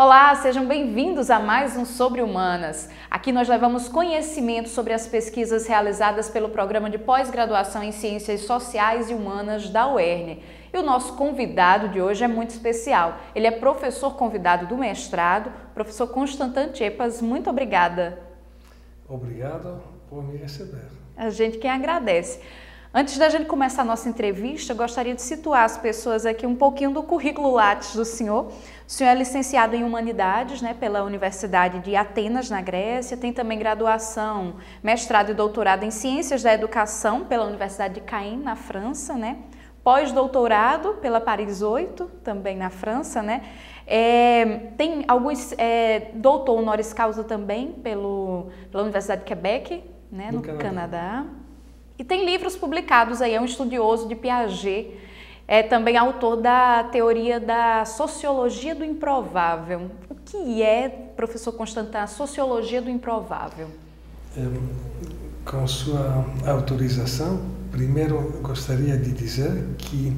Olá, sejam bem-vindos a mais um Sobre Humanas. Aqui nós levamos conhecimento sobre as pesquisas realizadas pelo Programa de Pós-Graduação em Ciências Sociais e Humanas da UERN. E o nosso convidado de hoje é muito especial. Ele é professor convidado do mestrado, professor Constantin Tchepas. Muito obrigada. Obrigado por me receber. A gente quem agradece. Antes da gente começar a nossa entrevista, eu gostaria de situar as pessoas aqui um pouquinho do currículo Lattes do senhor. O senhor é licenciado em Humanidades, pela Universidade de Atenas, na Grécia, tem também graduação, mestrado e doutorado em Ciências da Educação pela Universidade de Caen, na França, pós-doutorado pela Paris 8, também na França, tem alguns, doutor honoris causa também pela Universidade de Quebec, no Canadá. E tem livros publicados aí, é um estudioso de Piaget, é também autor da teoria da sociologia do improvável. O que é, professor Constantin, a sociologia do improvável? Com sua autorização, primeiro gostaria de dizer que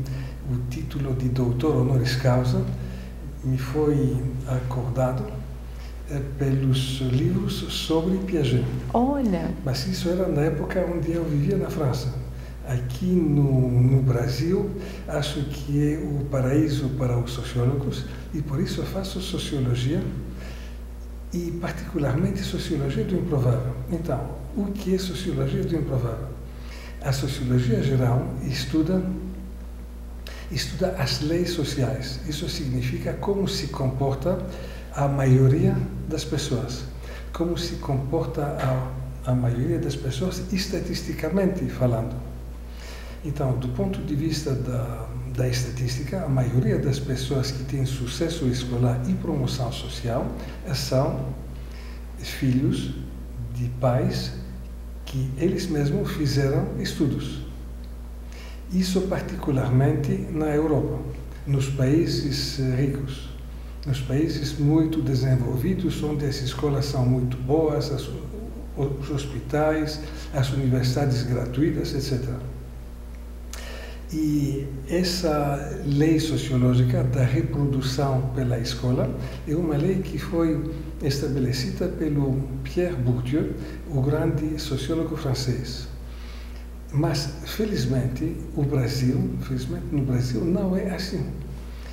o título de doutor honoris causa me foi acordado pelos livros sobre Piaget. Olha! Mas isso era na época onde eu vivia na França. Aqui no Brasil, acho que é o paraíso para os sociólogos e por isso eu faço sociologia e particularmente sociologia do improvável. Então, o que é sociologia do improvável? A sociologia geral estuda as leis sociais. Isso significa como se comporta a maioria das pessoas, como se comporta a maioria das pessoas estatisticamente falando. Então, do ponto de vista da estatística, a maioria das pessoas que têm sucesso escolar e promoção social são filhos de pais que eles mesmos fizeram estudos. Isso particularmente na Europa, nos países ricos. Nos países muito desenvolvidos, onde as escolas são muito boas, os hospitais, as universidades gratuitas, etc. E essa lei sociológica da reprodução pela escola é uma lei que foi estabelecida pelo Pierre Bourdieu, o grande sociólogo francês. Mas, felizmente, no Brasil não é assim.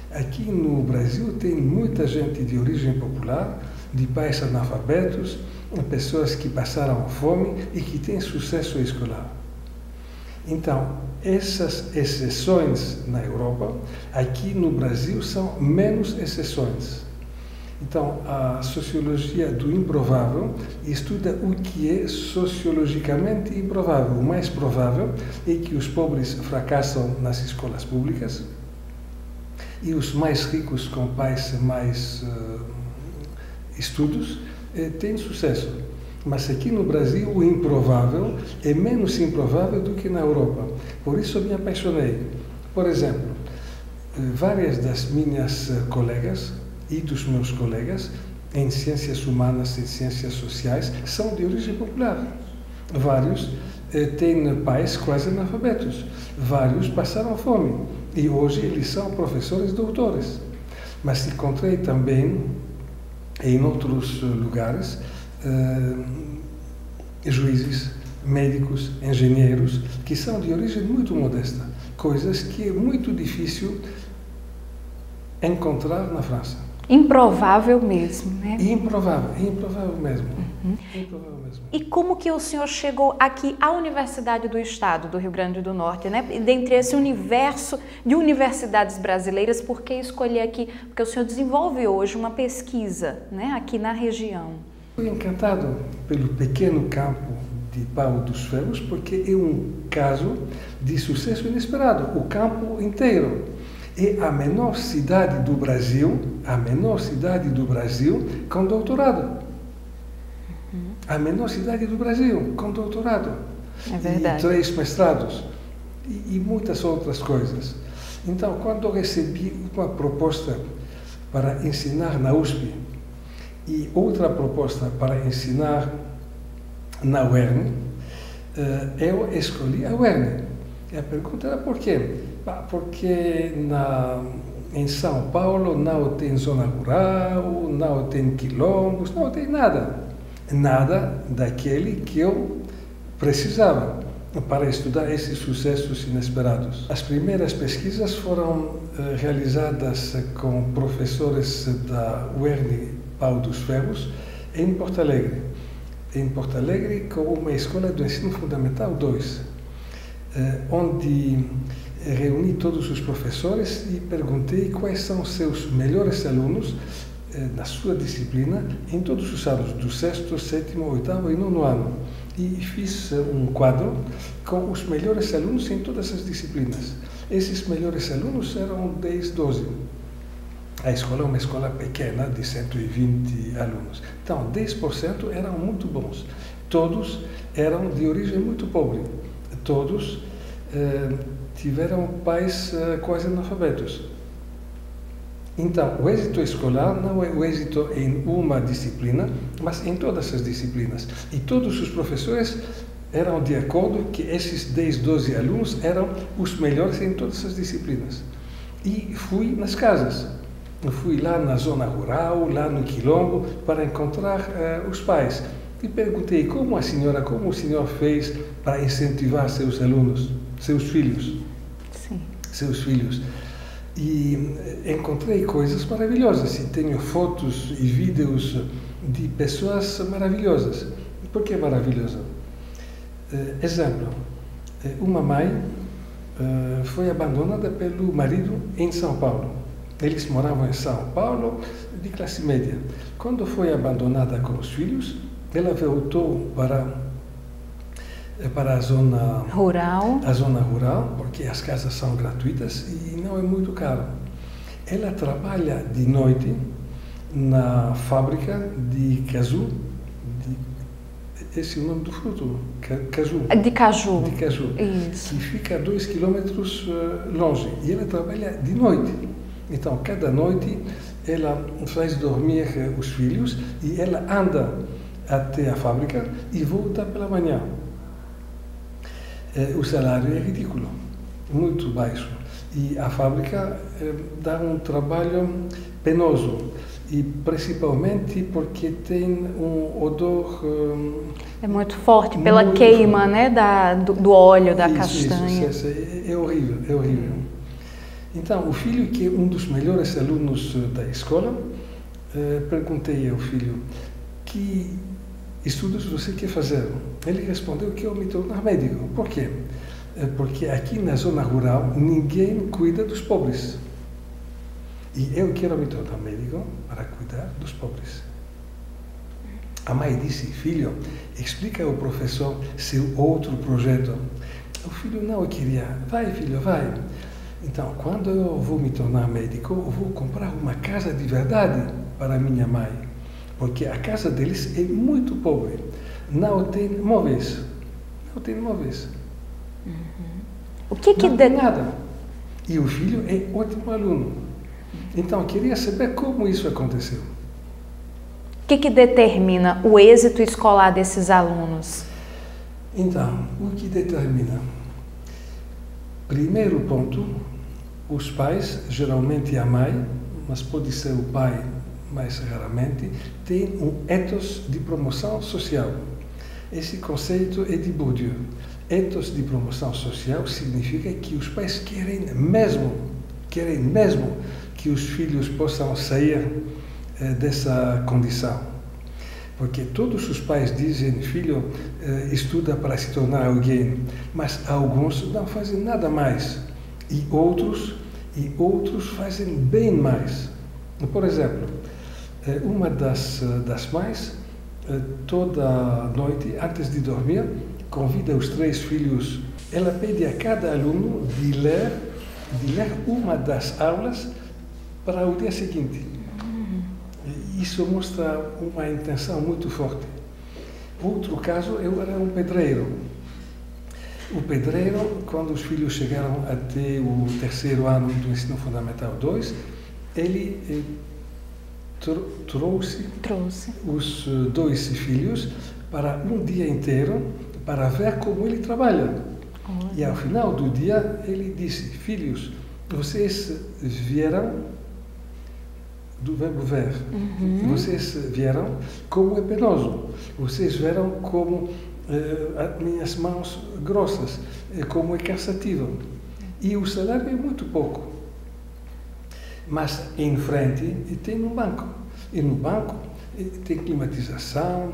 Aqui no Brasil tem muita gente de origem popular, de pais analfabetos, pessoas que passaram fome e que têm sucesso escolar. Então, essas exceções na Europa, aqui no Brasil são menos exceções. Então, a sociologia do improvável estuda o que é sociologicamente improvável. O mais provável é que os pobres fracassam nas escolas públicas, e os mais ricos, com pais mais estudos, têm sucesso. Mas aqui no Brasil, o improvável é menos improvável do que na Europa. Por isso eu me apaixonei. Por exemplo, várias das minhas colegas e dos meus colegas em ciências humanas e ciências sociais são de origem popular. Vários têm pais quase analfabetos. Vários passaram fome. E hoje eles são professores doutores. Mas encontrei também, em outros lugares, juízes, médicos, engenheiros, que são de origem muito modesta. Coisas que é muito difícil encontrar na França. Improvável mesmo, Improvável mesmo. Improvável mesmo. E como que o senhor chegou aqui à Universidade do Estado do Rio Grande do Norte, Dentre esse universo de universidades brasileiras, por que escolher aqui? Porque o senhor desenvolve hoje uma pesquisa, aqui na região. Fui encantado pelo pequeno campo de Pau dos Ferros, porque é um caso de sucesso inesperado. O campo inteiro. É a menor cidade do Brasil com doutorado. A menor cidade do Brasil com doutorado. É verdade. E 3 mestrados. E muitas outras coisas. Então, quando eu recebi uma proposta para ensinar na USP e outra proposta para ensinar na UERN, eu escolhi a UERN. E a pergunta era por quê? Porque em São Paulo não tem zona rural, não tem quilombos, não tem nada. Nada daquele que eu precisava para estudar esses sucessos inesperados. As primeiras pesquisas foram realizadas com professores da UERN Pau dos Ferros em Porto Alegre. Em Porto Alegre, com uma escola do ensino fundamental 2, onde reuni todos os professores e perguntei quais são os seus melhores alunos na sua disciplina em todos os anos, do 6º, 7º, 8º e 9º ano. E fiz um quadro com os melhores alunos em todas as disciplinas. Esses melhores alunos eram 10, 12. A escola é uma escola pequena, de 120 alunos. Então, 10% eram muito bons. Todos eram de origem muito pobre. Todos tiveram pais quase analfabetos. Então, o êxito escolar não é o êxito em uma disciplina, mas em todas as disciplinas. E todos os professores eram de acordo que esses 10, 12 alunos eram os melhores em todas as disciplinas. E fui nas casas. Eu fui lá na zona rural, lá no quilombo, para encontrar os pais. E perguntei como o senhor fez para incentivar seus alunos, seus filhos. Sim. Seus filhos. E encontrei coisas maravilhosas. E tenho fotos e vídeos de pessoas maravilhosas. Por que maravilhosa? Exemplo, uma mãe foi abandonada pelo marido em São Paulo. Eles moravam em São Paulo, de classe média. Quando foi abandonada com os filhos, ela voltou para a zona rural, porque as casas são gratuitas e não é muito caro. Ela trabalha de noite na fábrica de caju, esse é o nome do fruto, caju. De caju. De caju. Isso. Que fica a 2 quilômetros longe. E ela trabalha de noite. Então, cada noite, ela faz dormir os filhos e ela anda até a fábrica e volta pela manhã. O salário é ridículo, muito baixo. E a fábrica dá um trabalho penoso. E principalmente porque tem um odor... é muito forte, pela queima, forte, né, do óleo, da castanha. Isso, é horrível, é horrível. Então, o filho, que é um dos melhores alunos da escola, perguntei ao filho, que estudos você quer fazer? Ele respondeu que eu me tornar médico. Por quê? Porque aqui na zona rural ninguém cuida dos pobres. E eu quero me tornar médico para cuidar dos pobres. A mãe disse, filho, explica ao professor seu outro projeto. O filho não queria. Vai, filho, vai. Então, quando eu vou me tornar médico, eu vou comprar uma casa de verdade para minha mãe. Porque a casa deles é muito pobre. Não tem móveis. Não tem móveis. Uhum. O que não tem nada. E o filho é ótimo aluno. Então, eu queria saber como isso aconteceu. O que determina o êxito escolar desses alunos? Então, o que determina? Primeiro ponto, os pais, geralmente a mãe, mas pode ser o pai mais raramente, tem um ethos de promoção social. Esse conceito é de Bourdieu. Ethos de promoção social significa que os pais querem mesmo que os filhos possam sair dessa condição. Porque todos os pais dizem, filho, estuda para se tornar alguém, mas alguns não fazem nada mais. E outros fazem bem mais. Por exemplo, uma das mães, toda noite, antes de dormir, convida os 3 filhos. Ela pede a cada aluno de ler uma das aulas para o dia seguinte. Isso mostra uma intenção muito forte. Outro caso, eu era um pedreiro. O pedreiro, quando os filhos chegaram até o 3º ano do ensino fundamental 2, ele trouxe os 2 filhos para um dia inteiro para ver como ele trabalha. E ao final do dia ele disse, filhos, vocês viram do verbo ver. Vocês viram como é penoso. Vocês viram como as minhas mãos grossas, como é cansativo. E o salário é muito pouco. Mas em frente tem um banco. E no banco tem climatização,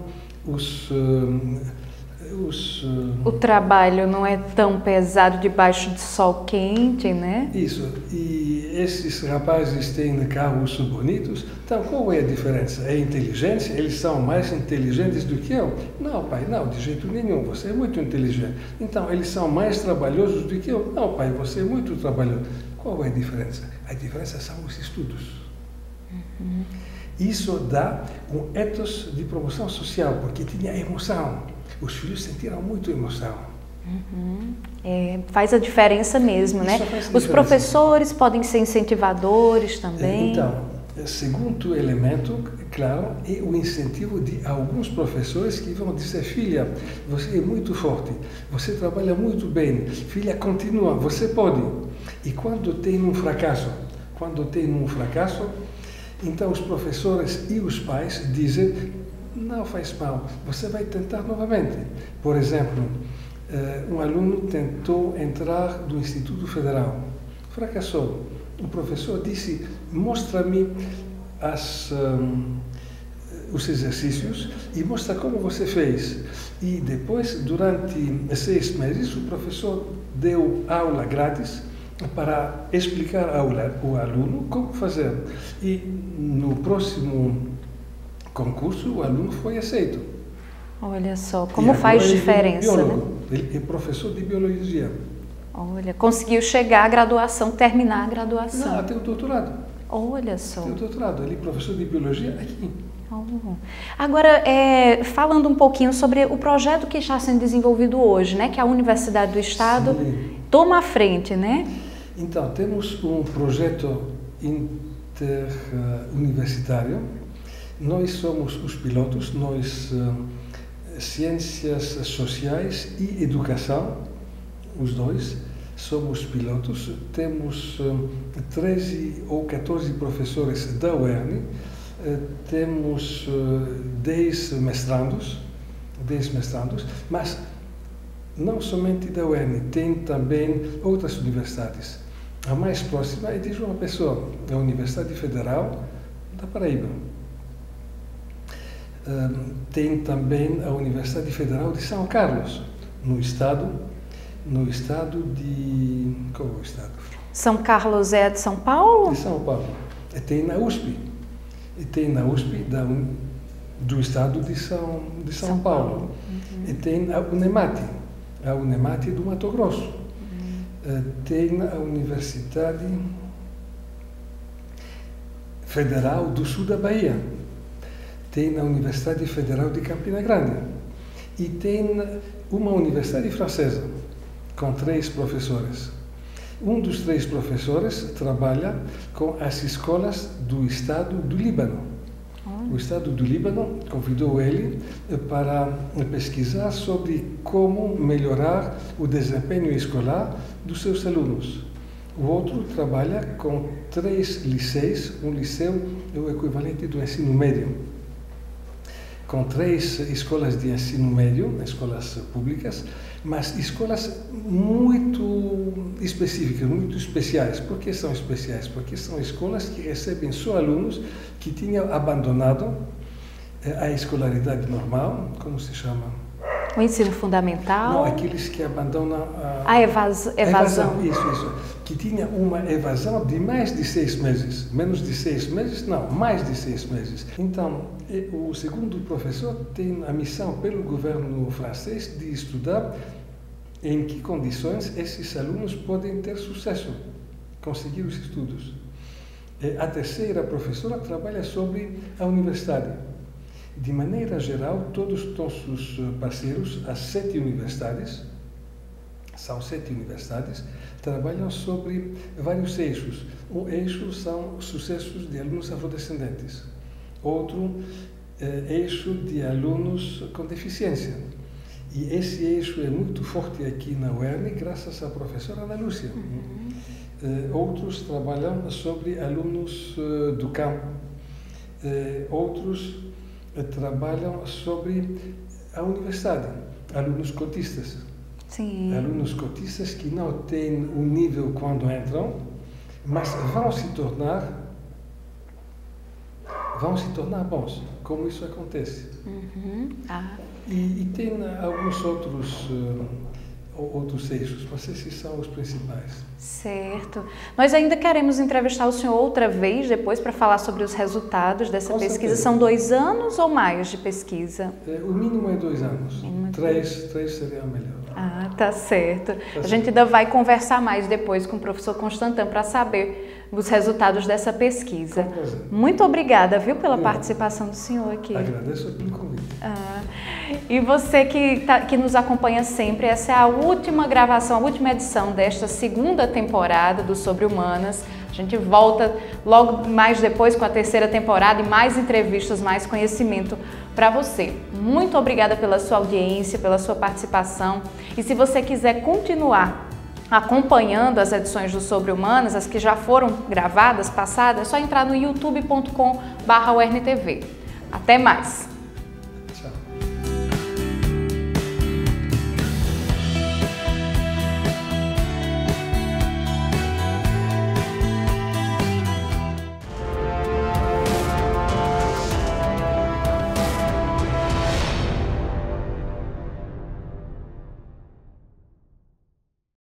o trabalho não é tão pesado debaixo de sol quente, né? Isso. E esses rapazes têm carros bonitos. Então, qual é a diferença? É a inteligência? Eles são mais inteligentes do que eu? Não, pai, não, de jeito nenhum. Você é muito inteligente. Então, eles são mais trabalhosos do que eu? Não, pai, você é muito trabalhoso. Qual é a diferença? A diferença são os estudos. Isso dá um ethos de promoção social, porque tinha emoção. Os filhos sentiram muito emoção. Faz a diferença mesmo, né? Os professores podem ser incentivadores também. Então, o segundo elemento, claro, é o incentivo de alguns professores que vão dizer: filha, você é muito forte, você trabalha muito bem, filha, continua, você pode. E quando tem um fracasso, então os professores e os pais dizem: não faz mal, você vai tentar novamente. Por exemplo, um aluno tentou entrar no Instituto Federal, fracassou. O professor disse: mostra-me os exercícios e mostra como você fez. E depois, durante 6 meses, o professor deu aula grátis para explicar ao aluno como fazer. E no próximo concurso, o aluno foi aceito. Olha só, como faz diferença, né? Ele é professor de biologia. Olha, conseguiu chegar à graduação, terminar a graduação. Não, até o doutorado. Olha só. Até o doutorado, ele é professor de biologia aqui. Agora, falando um pouquinho sobre o projeto que está sendo desenvolvido hoje, né? Que a Universidade do Estado toma a frente, né? Então, temos um projeto interuniversitário. Nós somos os pilotos, ciências sociais e educação, os dois, somos pilotos. Temos 13 ou 14 professores da UERN, temos 10 mestrandos, mas não somente da UERN, tem também outras universidades. A mais próxima é de João Pessoa, a Universidade Federal da Paraíba. Tem também a Universidade Federal de São Carlos, no estado de... Qual é o estado? São Carlos é de São Paulo? De São Paulo. E tem na USP. E tem na USP do estado de São Paulo. E tem a Unemate do Mato Grosso. Tem a Universidade Federal do Sul da Bahia. Tem na Universidade Federal de Campina Grande. E tem uma universidade francesa, com 3 professores. Um dos 3 professores trabalha com as escolas do Estado do Líbano. O Estado do Líbano convidou ele para pesquisar sobre como melhorar o desempenho escolar dos seus alunos. O outro trabalha com 3 liceus, um liceu é o equivalente do ensino médio, com 3 escolas de ensino médio, escolas públicas, mas escolas muito específicas, muito especiais. Por que são especiais? Porque são escolas que recebem só alunos que tinham abandonado a escolaridade normal, como se chama? O ensino fundamental? Não, aqueles que abandonam a evasão. Isso. Que tinha uma evasão de mais de 6 meses. Menos de 6 meses? Não, mais de 6 meses. Então, o segundo professor tem a missão pelo governo francês de estudar em que condições esses alunos podem ter sucesso, conseguir os estudos. A terceira professora trabalha sobre a universidade. De maneira geral, todos os nossos parceiros, as 7 universidades, são 7 universidades, trabalham sobre vários eixos. Um eixo são os sucessos de alunos afrodescendentes. Outro eixo de alunos com deficiência. E esse eixo é muito forte aqui na UERN, graças à professora Ana Lúcia. Outros trabalham sobre alunos do campo. Outros trabalham sobre a universidade, alunos cotistas. Sim. Alunos cotistas que não têm um nível quando entram, mas vão se tornar bons. Como isso acontece? E tem alguns outros eixos, mas esses são os principais. Certo. Nós ainda queremos entrevistar o senhor outra vez depois para falar sobre os resultados dessa pesquisa. Certeza. São 2 anos ou mais de pesquisa? O mínimo é 2 anos. 3 seria melhor. Ah, tá certo. A gente ainda vai conversar mais depois com o professor Constantin para saber os resultados dessa pesquisa. Com prazer. Muito obrigada, viu, pela participação do senhor aqui. Agradeço pelo convite. E você que nos acompanha sempre, essa é a última gravação, a última edição desta 2ª temporada do Sobre Humanas. A gente volta logo mais depois com a 3ª temporada e mais entrevistas, mais conhecimento para você. Muito obrigada pela sua audiência, pela sua participação. E se você quiser continuar acompanhando as edições do Sobre Humanas, as que já foram gravadas, passadas, é só entrar no youtube.com/UERN TV. Até mais!